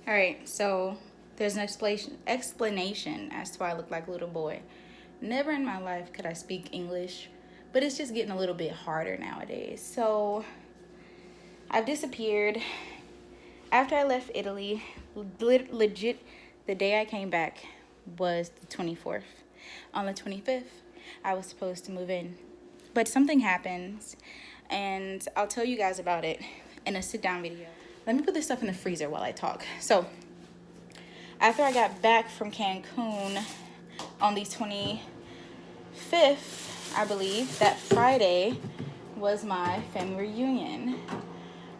All right, so there's an explanation as to why I look like a little boy. Never in my life could I speak English, but it's just getting a little bit harder nowadays. So I've disappeared. After I left Italy, legit, the day I came back was the 24th. On the 25th, I was supposed to move in. But something happens, and I'll tell you guys about it in a sit down video. Let me put this stuff in the freezer while I talk. So, after I got back from Cancun on the 25th, I believe, that Friday was my family reunion.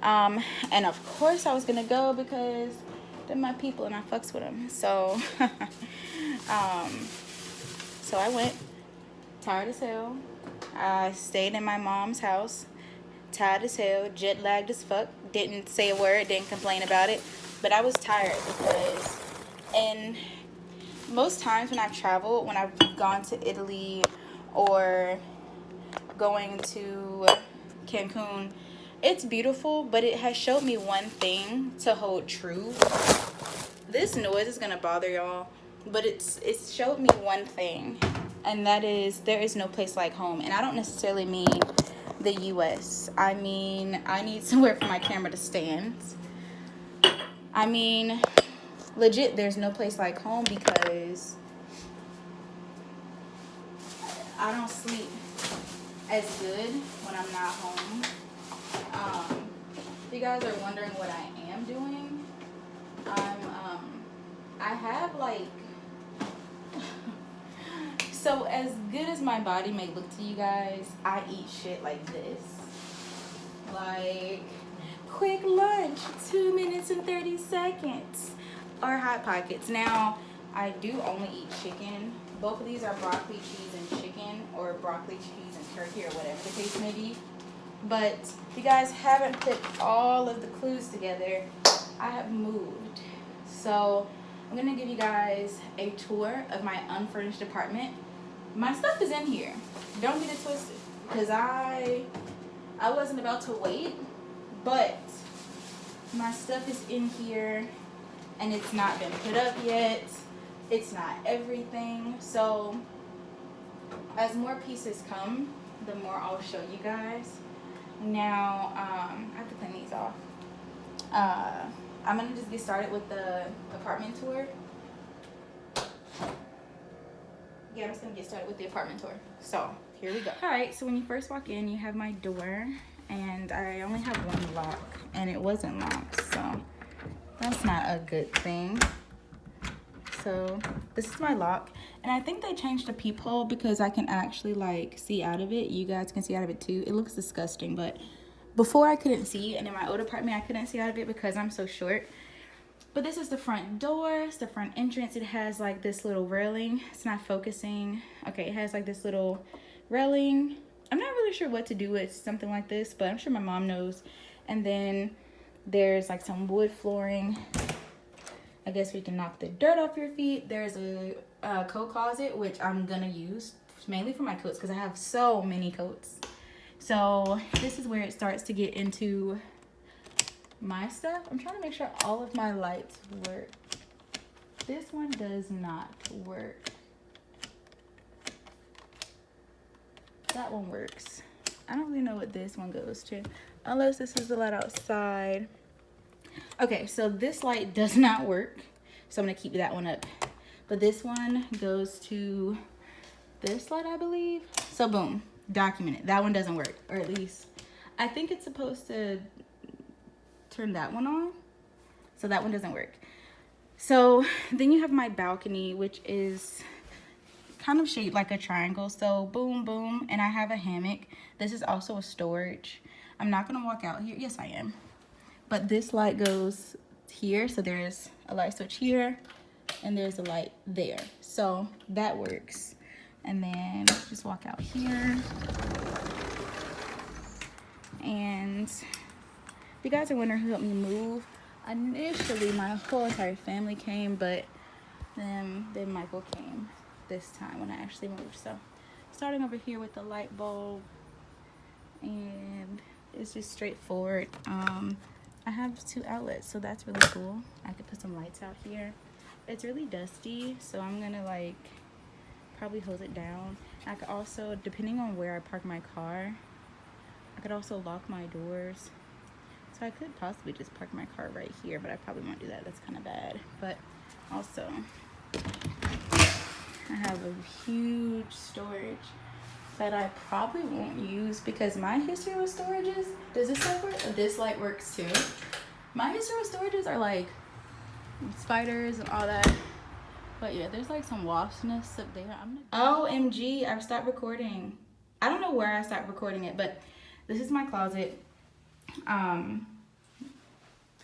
And of course I was gonna go because they're my people and I fucks with them. So, so I went, tired as hell. I stayed in my mom's house, tired as hell, jet lagged as fuck. Didn't say a word, didn't complain about it, but I was tired because, and most times when I've traveled, when I've gone to Italy or going to Cancun, it's beautiful, but it has showed me one thing to hold true. This noise is gonna bother y'all, but it's showed me one thing, and that is there is no place like home. And I don't necessarily mean the US. I mean, I need somewhere for my camera to stand. I mean, legit, there's no place like home because I don't sleep as good when I'm not home. If you guys are wondering what I am doing, I have like, so as good as my body may look to you guys, I eat shit like this. Like, quick lunch, 2 minutes and 30 seconds. Or Hot Pockets. Now, I do only eat chicken. Both of these are broccoli, cheese, and chicken, or broccoli, cheese, and turkey, or whatever the case may be. But if you guys haven't put all of the clues together, I have moved. So I'm gonna give you guys a tour of my unfurnished apartment. My stuff is in here. Don't get it twisted, because I wasn't about to wait, but my stuff is in here, and it's not been put up yet. It's not everything. So as more pieces come, the more I'll show you guys. Now, I have to clean these off. I'm gonna just get started with the apartment tour. Yeah, I'm just gonna get started with the apartment tour. So here we go. All right, so when you first walk in, you have my door, and I only have one lock, and it wasn't locked, so that's not a good thing. So this is my lock, and I think they changed the peephole because I can actually like see out of it. You guys can see out of it too. It looks disgusting, but before I couldn't see, and in my old apartment I couldn't see out of it because I'm so short. But this is the front door. It's the front entrance. It has like this little railing. It's not focusing. Okay, it has like this little railing. I'm not really sure what to do with something like this, but I'm sure my mom knows. And then there's like some wood flooring. I guess we can knock the dirt off your feet. There's a coat closet, which I'm gonna use mainly for my coats because I have so many coats. So this is where it starts to get into my stuff. I'm trying to make sure all of my lights work. This one does not work. That one works. I don't really know what this one goes to, unless this is the light outside. Okay, so this light does not work, so I'm gonna keep that one up. But this one goes to this light, I believe. So boom, documented. That one doesn't work, or at least I think it's supposed to turn that one on, so that one doesn't work. So then you have my balcony, which is kind of shaped like a triangle. So boom, boom, and I have a hammock. This is also a storage. I'm not gonna walk out here. Yes, I am. But this light goes here, so there's a light switch here, and there's a light there. So that works. And then just walk out here. And if you guys are wondering who helped me move, initially my whole entire family came, but then Michael came this time when I actually moved. So starting over here with the light bulb, and it's just straightforward. I have 2 outlets, so that's really cool. I could put some lights out here. It's really dusty, so I'm gonna like probably hose it down. I could also, depending on where I park my car, I could also lock my doors. So I could possibly just park my car right here, but I probably won't do that. That's kind of bad. But also, I have a huge storage that I probably won't use because my history with storages, does this light work? This light works too. My history with storages are like spiders and all that. But yeah, there's like some wasps up there. OMG, I've stopped recording. I don't know where I stopped recording it, but this is my closet.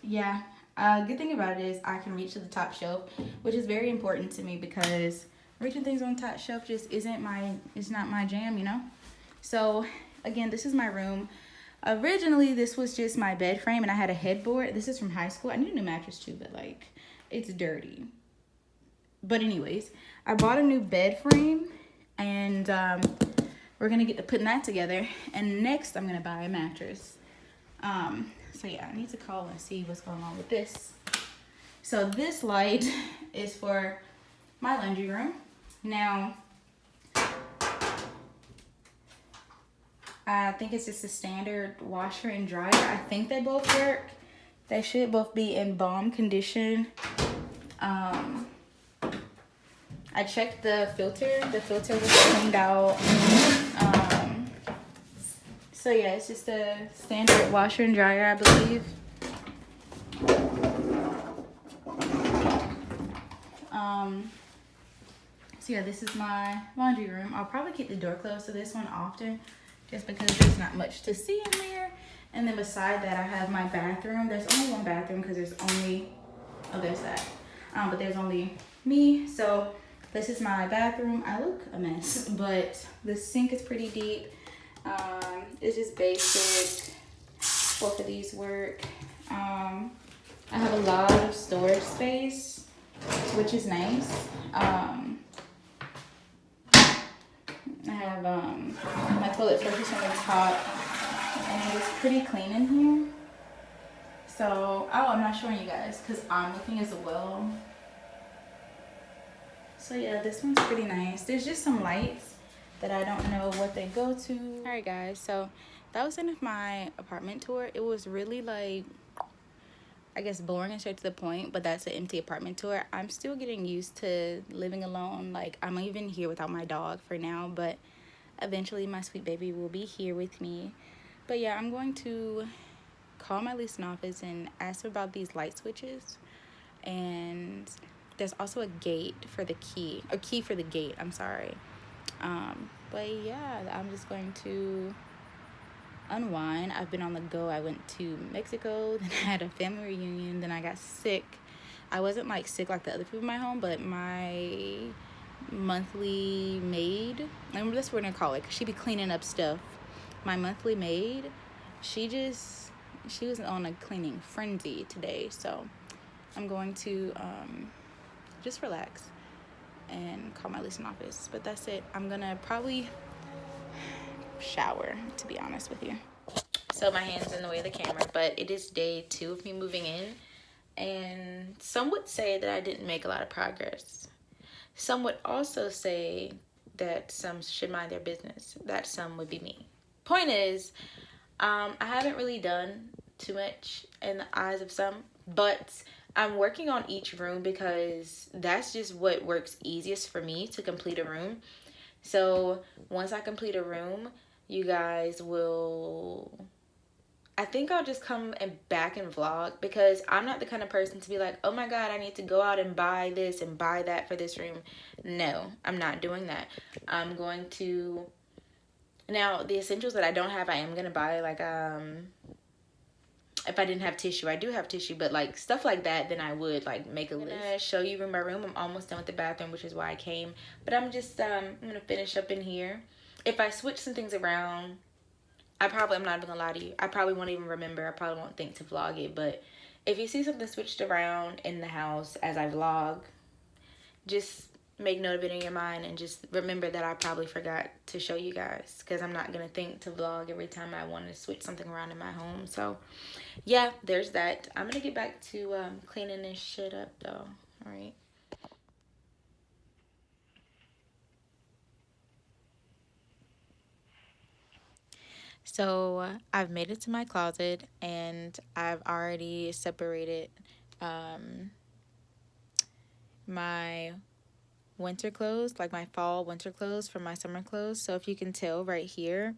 Yeah, good thing about it is I can reach to the top shelf, which is very important to me because reaching things on top shelf just it's not my jam, you know? So again, this is my room. Originally, this was just my bed frame and I had a headboard. This is from high school. I need a new mattress too, but like, it's dirty. But anyways, I bought a new bed frame and we're gonna get to putting that together. And next, I'm gonna buy a mattress. So yeah, I need to call and see what's going on with this. So this light is for my laundry room. Now, I think it's just a standard washer and dryer. I think they both work. They should both be in bomb condition. I checked the filter. The filter was cleaned out. So yeah, it's just a standard washer and dryer, I believe. So yeah, this is my laundry room. I'll probably keep the door closed to this one often just because there's not much to see in there. And then beside that, I have my bathroom. There's only one bathroom because there's only, oh, there's that. But there's only me. So this is my bathroom. I look a mess, but the sink is pretty deep. It's just basic. Both of these work. I have a lot of storage space, which is nice. I have my toilet flushes on the top, and it's pretty clean in here. So, oh, I'm not showing you guys because I'm looking as well. So yeah, this one's pretty nice. There's just some lights that I don't know what they go to. All right, guys. So that was the end of my apartment tour. It was really like, I guess, boring and straight to the point, but that's an empty apartment tour. I'm still getting used to living alone. Like, I'm even here without my dog for now, but eventually my sweet baby will be here with me. But yeah, I'm going to call my leasing office and ask them about these light switches. And there's also a gate for the key, a key for the gate, I'm sorry. But yeah, I'm just going to unwind. I've been on the go. I went to Mexico, then I had a family reunion, then I got sick. I wasn't like sick like the other people in my home, but my monthly maid, and that's what we're gonna call it, 'cause she be cleaning up stuff. My monthly maid, she was on a cleaning frenzy today, so I'm going to just relax and call my leasing office. But that's it. I'm gonna probably shower, to be honest with you. So my hand's in the way of the camera, but it is day 2 of me moving in, and some would say that I didn't make a lot of progress. Some would also say that some should mind their business. That some would be me. Point is, I haven't really done too much in the eyes of some, but I'm working on each room because that's just what works easiest for me to complete a room. So once I complete a room, you guys will, I think I'll just come back and vlog, because I'm not the kind of person to be like, oh my god, I need to go out and buy this and buy that for this room. No, I'm not doing that. I'm going to, now the essentials that I don't have, I am going to buy, like, if I didn't have tissue, I do have tissue, but like stuff like that, then I would like make a list. I'm gonna show you room by room. I'm almost done with the bathroom, which is why I came. But I'm just, I'm gonna finish up in here. If I switch some things around, I'm not even gonna lie to you, I probably won't even remember. I probably won't think to vlog it. But if you see something switched around in the house as I vlog, just make note of it in your mind and just remember that I probably forgot to show you guys, because I'm not gonna think to vlog every time I want to switch something around in my home. So yeah, there's that. I'm gonna get back to cleaning this shit up though. All right. So I've made it to my closet, and I've already separated my winter clothes, like my fall winter clothes, from my summer clothes. So if you can tell right here,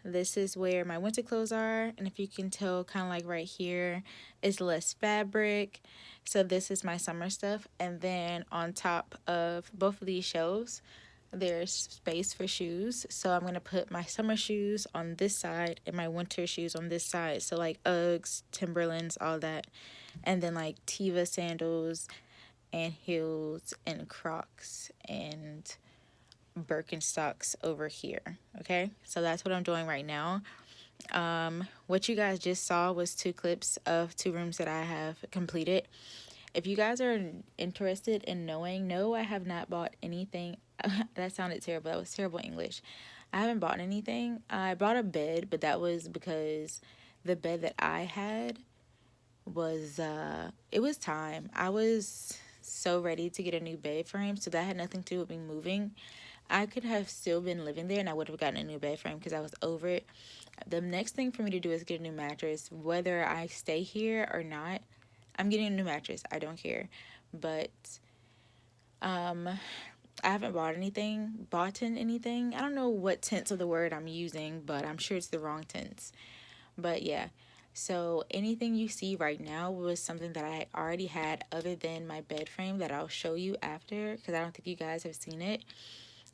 this is where my winter clothes are, and if you can tell, kind of like right here is less fabric. So this is my summer stuff, and then on top of both of these shelves there's space for shoes. So I'm gonna put my summer shoes on this side and my winter shoes on this side. So like Uggs, Timberlands, all that, and then like Teva sandals and heels and Crocs and Birkenstocks over here. Okay, so that's what I'm doing right now. What you guys just saw was 2 clips of 2 rooms that I have completed. If you guys are interested in knowing, no, I have not bought anything. That sounded terrible. That was terrible English. I haven't bought anything. I bought a bed, but that was because the bed that I had was it was time. I was so ready to get a new bed frame, so that had nothing to do with me moving. I could have still been living there and I would have gotten a new bed frame because I was over it. The next thing for me to do is get a new mattress. Whether I stay here or not, I'm getting a new mattress. I don't care. But I haven't bought anything. I don't know what tense of the word I'm using, but I'm sure it's the wrong tense. But yeah. So anything you see right now was something that I already had, other than my bed frame that I'll show you after, because I don't think you guys have seen it.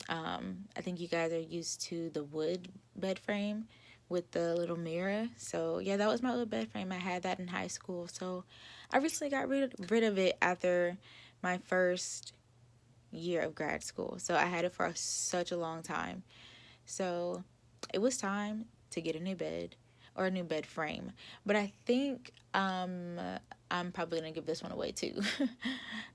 I think you guys are used to the wood bed frame with the little mirror. So yeah, that was my little bed frame. I had that in high school. So I recently got rid of it after my first year of grad school. So I had it for such a long time. So it was time to get a new bed, or a new bed frame. But I think I'm probably gonna give this one away too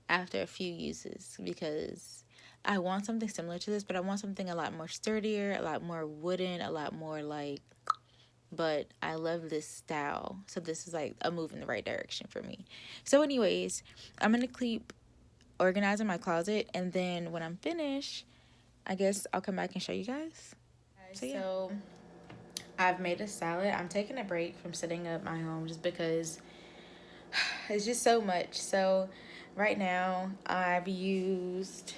after a few uses, because I want something similar to this, but I want something a lot more sturdier, a lot more wooden, a lot more like, but I love this style. So this is like a move in the right direction for me. So anyways, I'm going to keep organizing my closet, and then when I'm finished, I guess I'll come back and show you guys. So, yeah. So I've made a salad. I'm taking a break from setting up my home just because it's just so much. So right now I've used,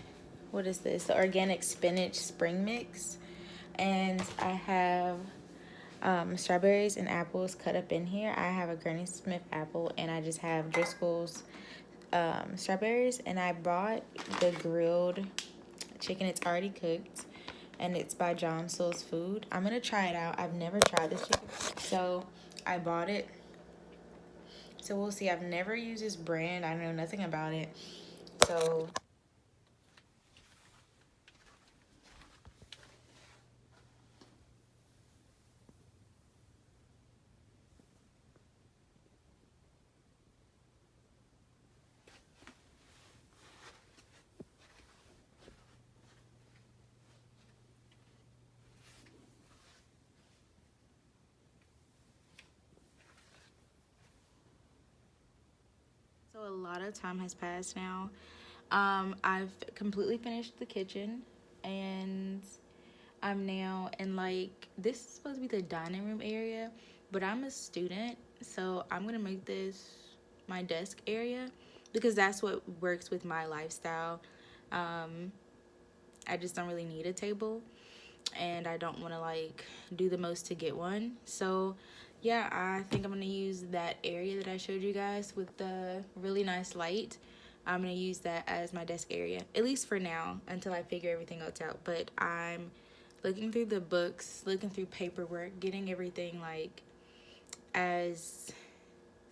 what is this? The organic spinach spring mix. And I have strawberries and apples cut up in here. I have a Granny Smith apple, and I just have Driscoll's strawberries. And I bought the grilled chicken. It's already cooked, and it's by John Soul's Food. I'm gonna try it out. I've never tried this chicken, so I bought it. So we'll see. I've never used this brand. I know nothing about it. So a lot of time has passed now. I've completely finished the kitchen, and I'm now in, like, this is supposed to be the dining room area, but I'm a student, so I'm gonna make this my desk area because that's what works with my lifestyle. I just don't really need a table, and I don't want to like do the most to get one. So yeah, I think I'm gonna use that area that I showed you guys with the really nice light. I'm gonna use that as my desk area, at least for now, until I figure everything else out. But I'm looking through the books, looking through paperwork, getting everything like as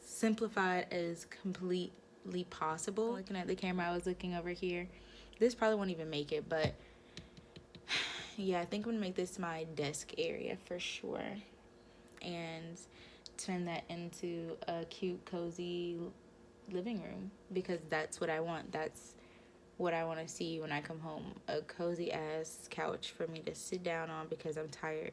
simplified as completely possible. Looking at the camera, I was looking over here. This probably won't even make it, but yeah, I think I'm gonna make this my desk area for sure, and turn that into a cute, cozy living room, because that's what I want. That's what I want to see when I come home. A cozy ass couch for me to sit down on because I'm tired.